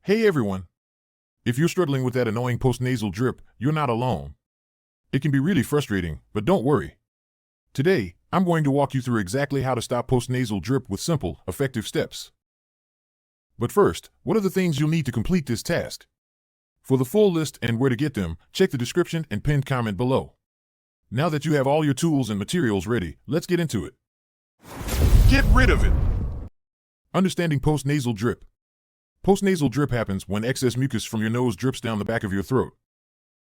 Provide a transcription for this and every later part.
Hey everyone! If you're struggling with that annoying post-nasal drip, you're not alone. It can be really frustrating, but don't worry. Today, I'm going to walk you through exactly how to stop post-nasal drip with simple, effective steps. But first, what are the things you'll need to complete this task? For the full list and where to get them, check the description and pinned comment below. Now that you have all your tools and materials ready, let's get into it. Get rid of it! Understanding post-nasal drip. Post-nasal drip happens when excess mucus from your nose drips down the back of your throat.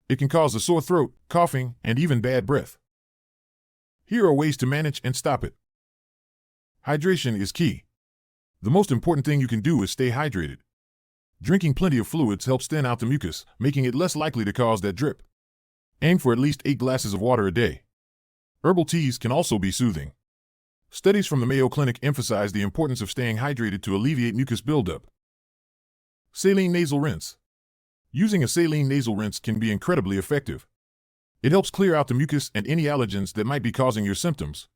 It can cause a sore throat, coughing, and even bad breath. Here are ways to manage and stop it. Hydration is key. The most important thing you can do is stay hydrated. Drinking plenty of fluids helps thin out the mucus, making it less likely to cause that drip. Aim for at least 8 glasses of water a day. Herbal teas can also be soothing. Studies from the Mayo Clinic emphasize the importance of staying hydrated to alleviate mucus buildup. Saline nasal rinse. Using a saline nasal rinse can be incredibly effective. It helps clear out the mucus and any allergens that might be causing your symptoms.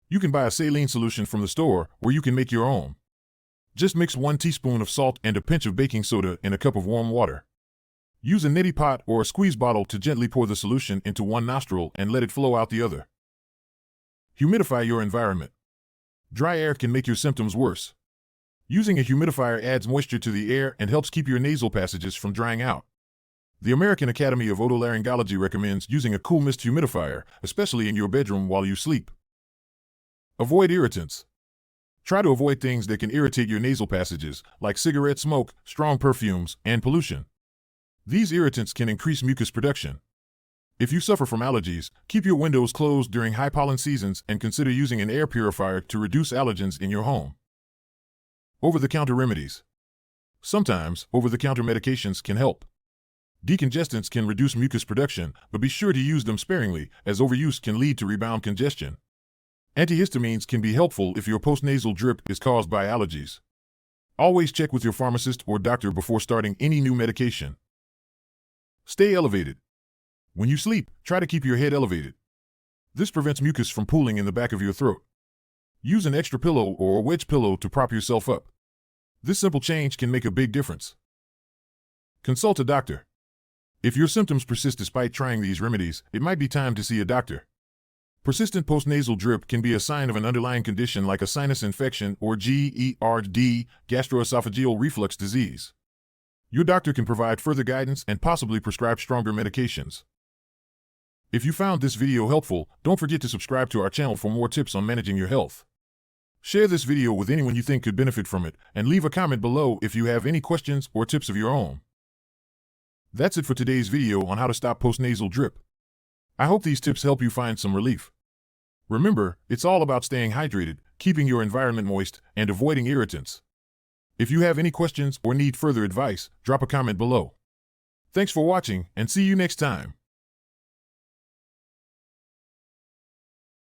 You can buy a saline solution from the store, or you can make your own. Just mix 1 teaspoon of salt and a pinch of baking soda in a cup of warm water. Use a Neti pot or a squeeze bottle to gently pour the solution into one nostril and let it flow out the other. Humidify your environment. Dry air can make your symptoms worse. Using a humidifier adds moisture to the air and helps keep your nasal passages from drying out. The American Academy of Otolaryngology recommends using a cool mist humidifier, especially in your bedroom while you sleep. Avoid irritants. Try to avoid things that can irritate your nasal passages, like cigarette smoke, strong perfumes, and pollution. These irritants can increase mucus production. If you suffer from allergies, keep your windows closed during high pollen seasons and consider using an air purifier to reduce allergens in your home. Over-the-counter remedies. Sometimes, over-the-counter medications can help. Decongestants can reduce mucus production, but be sure to use them sparingly, as overuse can lead to rebound congestion. Antihistamines can be helpful if your post-nasal drip is caused by allergies. Always check with your pharmacist or doctor before starting any new medication. Stay elevated. When you sleep, try to keep your head elevated. This prevents mucus from pooling in the back of your throat. Use an extra pillow or a wedge pillow to prop yourself up. This simple change can make a big difference. Consult a doctor. If your symptoms persist despite trying these remedies, it might be time to see a doctor. Persistent post-nasal drip can be a sign of an underlying condition like a sinus infection or GERD, gastroesophageal reflux disease. Your doctor can provide further guidance and possibly prescribe stronger medications. If you found this video helpful, don't forget to subscribe to our channel for more tips on managing your health. Share this video with anyone you think could benefit from it, and leave a comment below if you have any questions or tips of your own. That's it for today's video on how to stop post-nasal drip. I hope these tips help you find some relief. Remember, it's all about staying hydrated, keeping your environment moist, and avoiding irritants. If you have any questions or need further advice, drop a comment below. Thanks for watching, and see you next time.